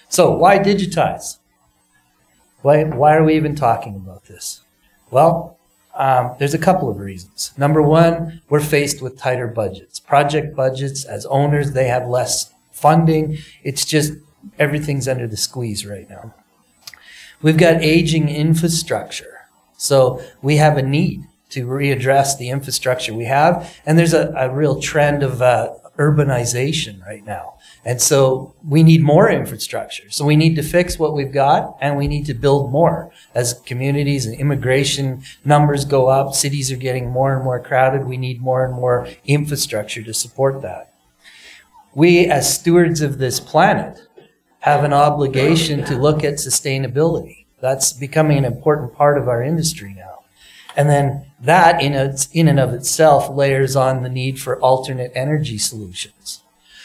So why digitize? Why are we even talking about this? Well, there's a couple of reasons. Number one, we're faced with tighter budgets. Project budgets, as owners, they have less funding. It's just everything's under the squeeze right now. We've got aging infrastructure. So we have a need to readdress the infrastructure we have. And there's a real trend of urbanization right now. And so we need more infrastructure. So we need to fix what we've got, and we need to build more. As communities and immigration numbers go up, cities are getting more and more crowded. We need more and more infrastructure to support that. We, as stewards of this planet, have an obligation to look at sustainability. That's becoming an important part of our industry now. And then that in and of itself layers on the need for alternate energy solutions.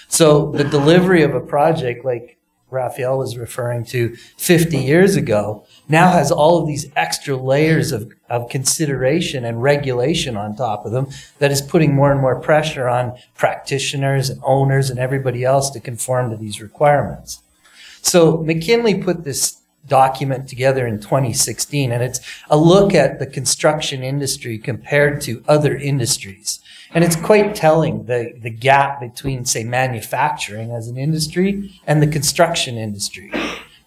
So the delivery of a project like Raphael was referring to 50 years ago now has all of these extra layers of consideration and regulation on top of them that is putting more and more pressure on practitioners and owners and everybody else to conform to these requirements. So McKinley put this document together in 2016, and it's a look at the construction industry compared to other industries. And it's quite telling, the gap between, say, manufacturing as an industry and the construction industry.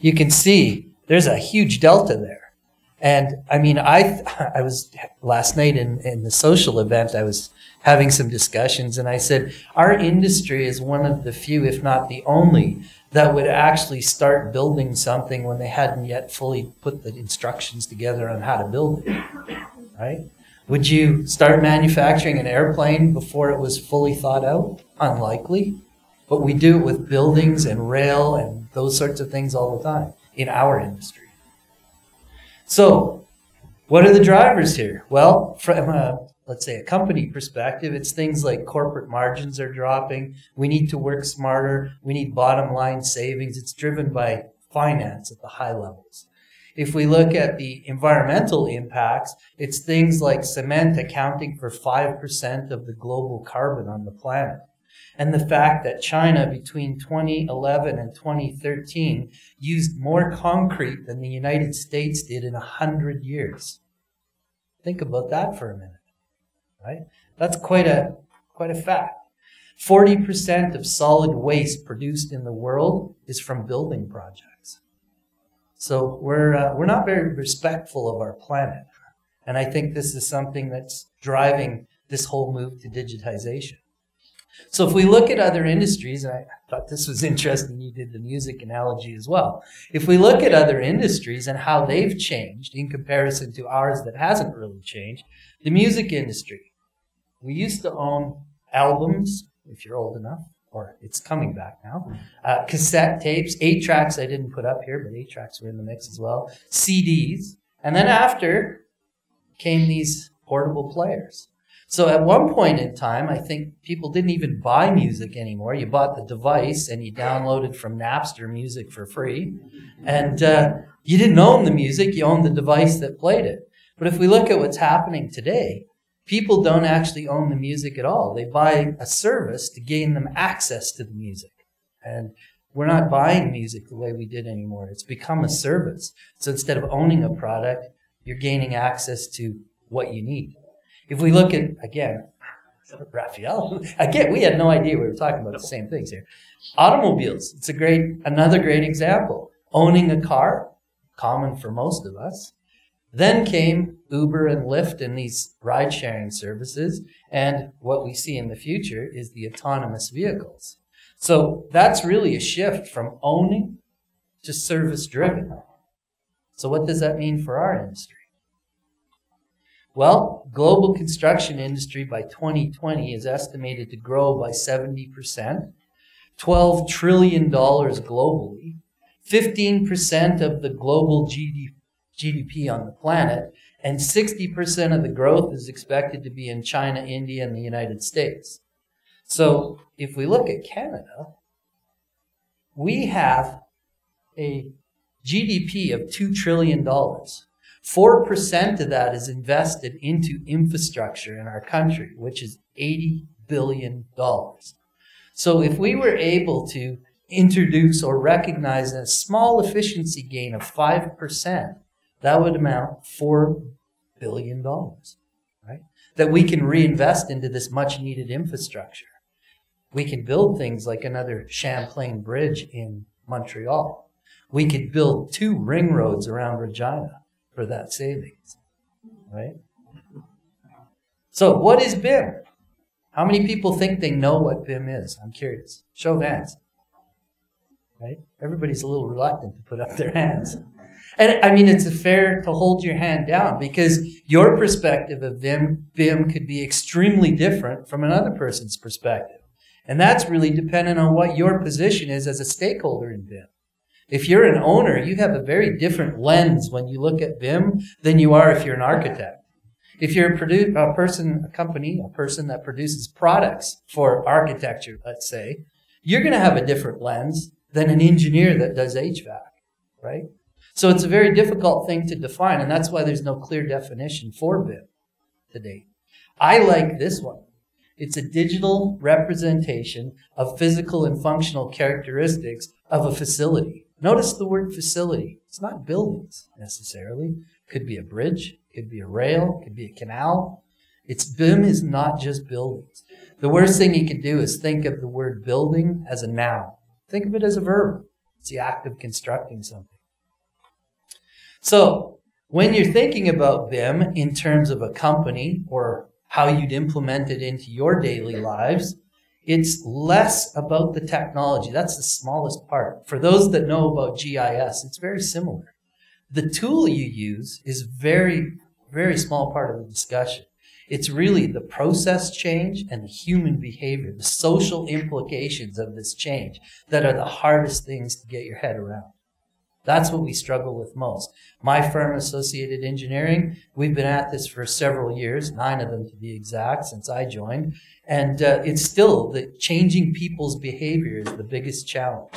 You can see there's a huge delta there. And I mean, I was last night in the social event, I was having some discussions, and I said, our industry is one of the few, if not the only, that would actually start building something when they hadn't yet fully put the instructions together on how to build it, right? Would you start manufacturing an airplane before it was fully thought out? Unlikely. But we do it with buildings and rail and those sorts of things all the time in our industry. So, what are the drivers here? Well, from let's say a company perspective, it's things like corporate margins are dropping. We need to work smarter. We need bottom line savings. It's driven by finance at the high levels. If we look at the environmental impacts, it's things like cement accounting for 5% of the global carbon on the planet. And the fact that China between 2011 and 2013 used more concrete than the United States did in 100 years. Think about that for a minute, right? That's quite a fact. 40% of solid waste produced in the world is from building projects. So we're not very respectful of our planet. And I think this is something that's driving this whole move to digitization. So if we look at other industries, and I thought this was interesting, you did the music analogy as well. If we look at other industries and how they've changed in comparison to ours that hasn't really changed, the music industry. We used to own albums, if you're old enough, or it's coming back now, cassette tapes, 8-tracks I didn't put up here, but 8-tracks were in the mix as well, CDs, and then after came these portable players. So at one point in time, I think people didn't even buy music anymore. You bought the device and you downloaded from Napster music for free. And you didn't own the music, you owned the device that played it. But if we look at what's happening today, people don't actually own the music at all. They buy a service to gain them access to the music. And we're not buying music the way we did anymore. It's become a service. So instead of owning a product, you're gaining access to what you need. If we look at, again, Raphael, again, we had no idea we were talking about the same things here. Automobiles, it's another great example. Owning a car, common for most of us. Then came Uber and Lyft and these ride-sharing services. And what we see in the future is the autonomous vehicles. So that's really a shift from owning to service-driven. So what does that mean for our industry? Well, global construction industry by 2020 is estimated to grow by 70%, $12 trillion globally, 15% of the global GDP on the planet, and 60% of the growth is expected to be in China, India, and the United States. So if we look at Canada, we have a GDP of $2 trillion. 4% of that is invested into infrastructure in our country, which is $80 billion. So if we were able to introduce or recognize a small efficiency gain of 5%, that would amount $4 billion, right? That we can reinvest into this much needed infrastructure. We can build things like another Champlain Bridge in Montreal. We could build 2 ring roads around Regina for that savings, right? So what is BIM? How many people think they know what BIM is? I'm curious. Show of hands. Right? Everybody's a little reluctant to put up their hands. And I mean, it's fair to hold your hand down because your perspective of BIM could be extremely different from another person's perspective. And that's really dependent on what your position is as a stakeholder in BIM. If you're an owner, you have a very different lens when you look at BIM than you are if you're an architect. If you're a person that produces products for architecture, let's say, you're going to have a different lens than an engineer that does HVAC, right? So it's a very difficult thing to define, and that's why there's no clear definition for BIM today. I like this one. It's a digital representation of physical and functional characteristics of a facility. Notice the word facility. It's not buildings necessarily. Could be a bridge, could be a rail, could be a canal. BIM is not just buildings. The worst thing you can do is think of the word building as a noun. Think of it as a verb. It's the act of constructing something. So when you're thinking about BIM in terms of a company or how you'd implement it into your daily lives, it's less about the technology. That's the smallest part. For those that know about GIS, it's very similar. The tool you use is very, very small part of the discussion. It's really the process change and the human behavior, the social implications of this change that are the hardest things to get your head around. That's what we struggle with most. My firm, Associated Engineering, we've been at this for several years, 9 of them to be exact, since I joined. And it's still that changing people's behavior is the biggest challenge.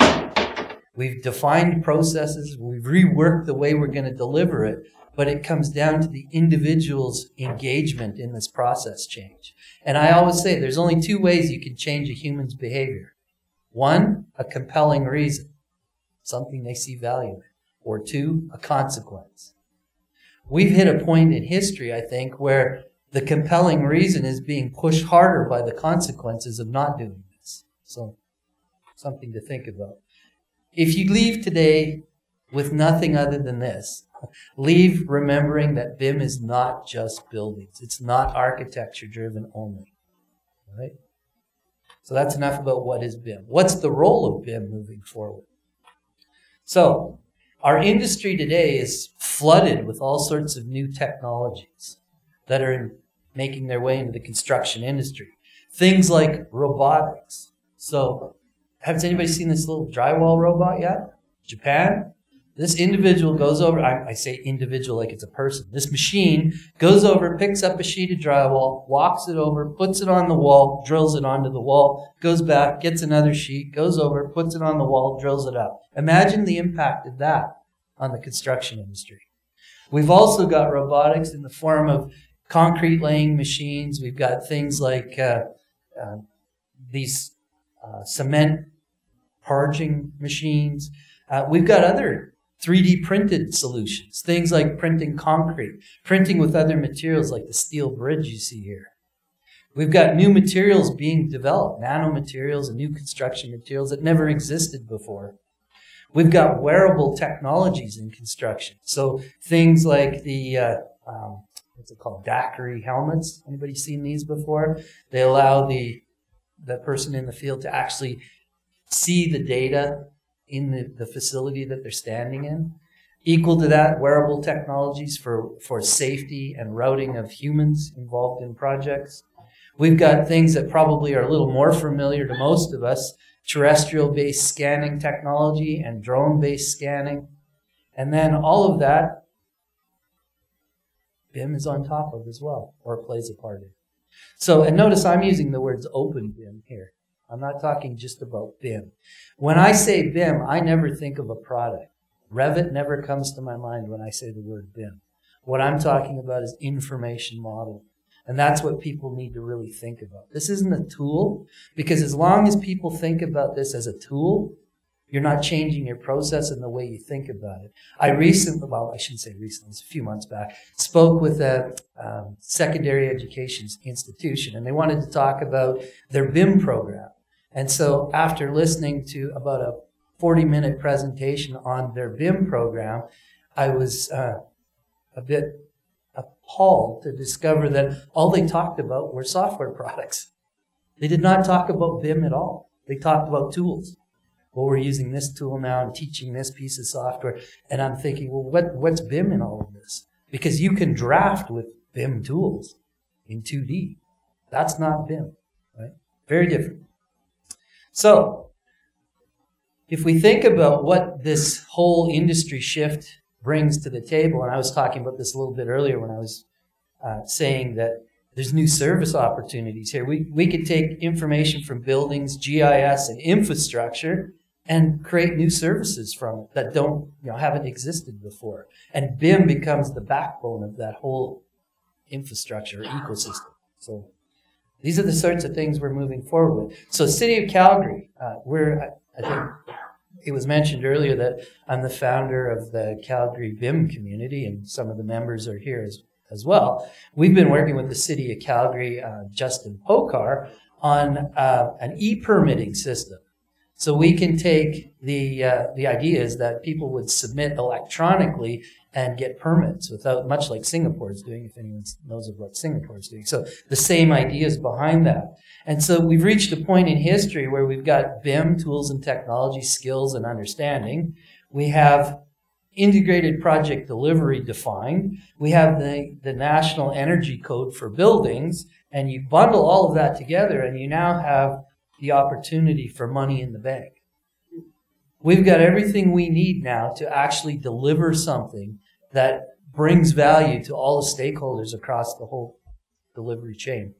We've defined processes, we've reworked the way we're going to deliver it, but it comes down to the individual's engagement in this process change. And I always say there's only 2 ways you can change a human's behavior. 1, a compelling reason, something they see value in, or 2, a consequence. We've hit a point in history, I think, where the compelling reason is being pushed harder by the consequences of not doing this. So, something to think about. If you leave today with nothing other than this, leave remembering that BIM is not just buildings. It's not architecture driven only. All right? So that's enough about what is BIM. What's the role of BIM moving forward? So our industry today is flooded with all sorts of new technologies that are making their way into the construction industry. Things like robotics. So has anybody seen this little drywall robot yet? Japan? This individual goes over, I say individual like it's a person. This machine goes over, picks up a sheet of drywall, walks it over, puts it on the wall, drills it onto the wall, goes back, gets another sheet, goes over, puts it on the wall, drills it up. Imagine the impact of that on the construction industry. We've also got robotics in the form of concrete laying machines. We've got things like these cement parging machines. We've got other 3D printed solutions, things like printing concrete, printing with other materials like the steel bridge you see here. We've got new materials being developed, nanomaterials and new construction materials that never existed before. We've got wearable technologies in construction. So things like the, what's it called, daiquiri helmets. Anybody seen these before? They allow the person in the field to actually see the data in the facility that they're standing in. Equal to that, wearable technologies for safety and routing of humans involved in projects. We've got things that probably are a little more familiar to most of us, terrestrial-based scanning technology and drone-based scanning. And then all of that, BIM is on top of as well, or plays a part in. So, and notice I'm using the words open BIM here. I'm not talking just about BIM. When I say BIM, I never think of a product. Revit never comes to my mind when I say the word BIM. What I'm talking about is information modeling. And that's what people need to really think about. This isn't a tool, because as long as people think about this as a tool, You're not changing your process and the way you think about it. I recently, well, I shouldn't say recently, it's a few months back, spoke with a secondary education institution, and they wanted to talk about their BIM program. And so after listening to about a 40-minute presentation on their BIM program, I was a bit appalled to discover that all they talked about were software products. They did not talk about BIM at all. They talked about tools. Well, we're using this tool now and teaching this piece of software. And I'm thinking, well, what's BIM in all of this? Because you can draft with BIM tools in 2D. That's not BIM, right? Very different. So, if we think about what this whole industry shift brings to the table, and I was talking about this a little bit earlier when I was saying that there's new service opportunities here. We could take information from buildings, GIS, and infrastructure and create new services from it that haven't existed before. And BIM becomes the backbone of that whole infrastructure ecosystem. So these are the sorts of things we're moving forward with. So City of Calgary, I think it was mentioned earlier that I'm the founder of the Calgary BIM community, and some of the members are here as well. We've been working with the City of Calgary, Justin Pokar, on an e-permitting system. So we can take the idea is that people would submit electronically and get permits without, much like Singapore's doing, if anyone knows of what Singapore's doing. So the same ideas behind that. And so we've reached a point in history where we've got BIM, tools and technology, skills and understanding. We have integrated project delivery defined. We have the National Energy Code for buildings, and you bundle all of that together and you now have the opportunity for money in the bank. We've got everything we need now to actually deliver something that brings value to all the stakeholders across the whole delivery chain.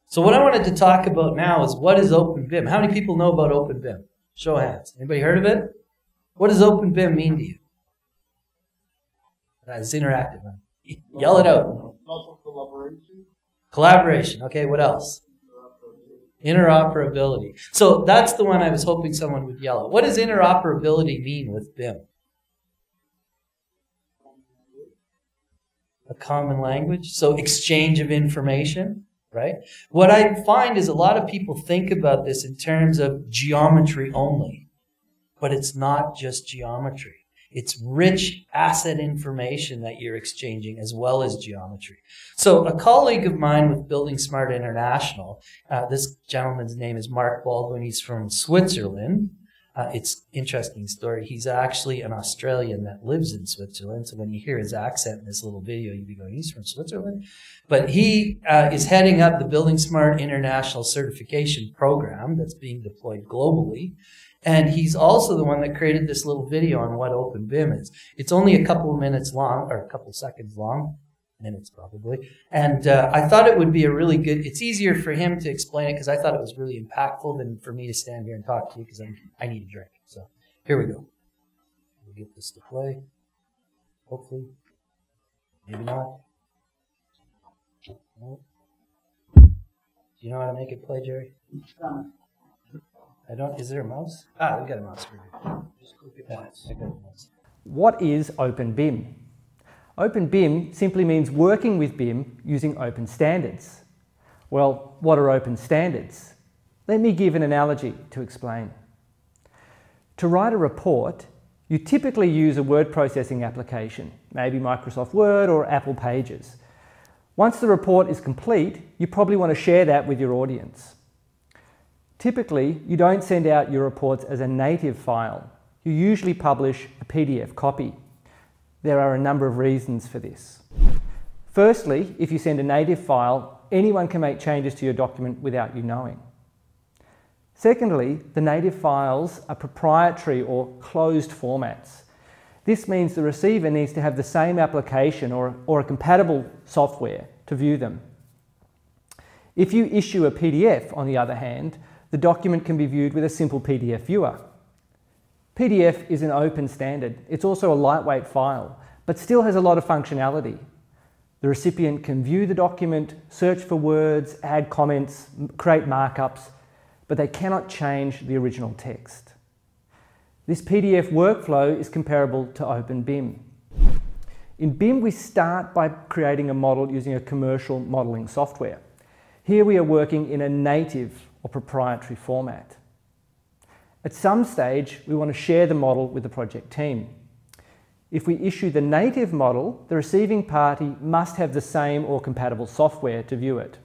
So what I wanted to talk about now is, what is Open BIM? How many people know about Open BIM? Show of hands. Anybody heard of it? What does Open BIM mean to you? It's interactive. Huh? Yell it out. Collaboration. Collaboration. Okay, what else? Interoperability. So that's the one I was hoping someone would yell at. What does interoperability mean with BIM? A common language. So exchange of information, right? What I find is a lot of people think about this in terms of geometry only, but it's not just geometry. It's rich asset information that you're exchanging as well as geometry. So a colleague of mine with BuildingSMART International, this gentleman's name is Mark Baldwin. He's from Switzerland. It's an interesting story. He's actually an Australian that lives in Switzerland. So when you hear his accent in this little video, you'd be going, he's from Switzerland? But he is heading up the BuildingSMART International Certification Program that's being deployed globally. And he's also the one that created this little video on what Open BIM is. It's only a couple of minutes long, or a couple of seconds long, minutes probably. And I thought it would be a really good, it's easier for him to explain it because I thought it was really impactful than for me to stand here and talk to you because I need a drink. So here we go. We'll get this to play. Hopefully. Maybe not. No. Do you know how to make it play, Jerry? Is there a mouse? We've got a mouse for you. Just click it once. I got a mouse. What is Open BIM? Open BIM simply means working with BIM using open standards. Well, what are open standards? Let me give an analogy to explain. To write a report, you typically use a word processing application, maybe Microsoft Word or Apple Pages. Once the report is complete, you probably want to share that with your audience. Typically, you don't send out your reports as a native file. You usually publish a PDF copy. There are a number of reasons for this. Firstly, if you send a native file, anyone can make changes to your document without you knowing. Secondly, the native files are proprietary or closed formats. This means the receiver needs to have the same application or a compatible software to view them. If you issue a PDF, on the other hand, the document can be viewed with a simple PDF viewer. PDF is an open standard. It's also a lightweight file, but still has a lot of functionality. The recipient can view the document, search for words, add comments, create markups. but they cannot change the original text. This PDF workflow is comparable to Open BIM. In BIM, we start by creating a model using a commercial modelling software. Here we are working in a native or proprietary format. At some stage, we want to share the model with the project team. If we issue the native model, the receiving party must have the same or compatible software to view it.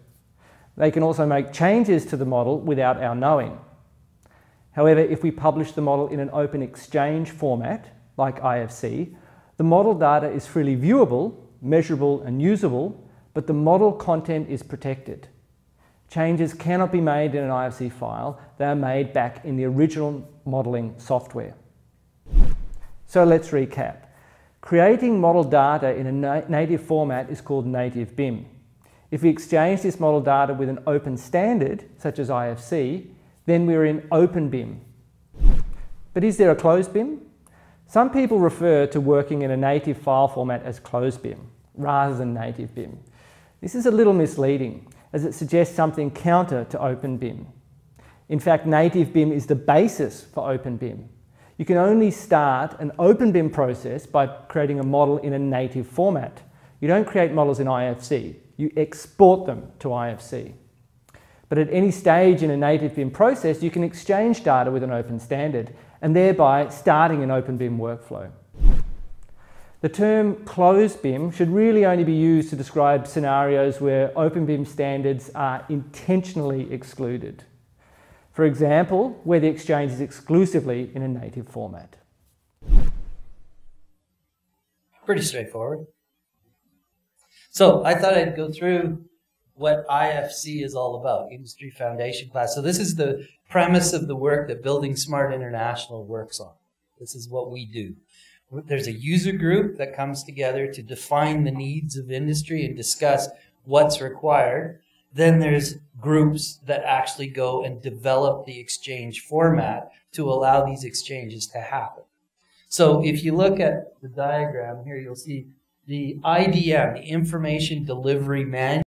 They can also make changes to the model without our knowing. However, if we publish the model in an open exchange format, like IFC, the model data is freely viewable, measurable and usable, but the model content is protected. Changes cannot be made in an IFC file, they are made back in the original modelling software. So let's recap. Creating model data in a native format is called native BIM. If we exchange this model data with an open standard, such as IFC, then we're in open BIM. But is there a closed BIM? Some people refer to working in a native file format as closed BIM, rather than native BIM. This is a little misleading, as it suggests something counter to open BIM. In fact, native BIM is the basis for open BIM. You can only start an open BIM process by creating a model in a native format. You don't create models in IFC, you export them to IFC. But at any stage in a native BIM process, you can exchange data with an open standard and thereby starting an open BIM workflow. The term closed BIM should really only be used to describe scenarios where open BIM standards are intentionally excluded. For example, where the exchange is exclusively in a native format. Pretty straightforward. So I thought I'd go through what IFC is all about, Industry Foundation Class. So this is the premise of the work that BuildingSMART International works on. This is what we do. There's a user group that comes together to define the needs of industry and discuss what's required. Then there's groups that actually go and develop the exchange format to allow these exchanges to happen. So if you look at the diagram here, you'll see the IDM, the Information Delivery Manual.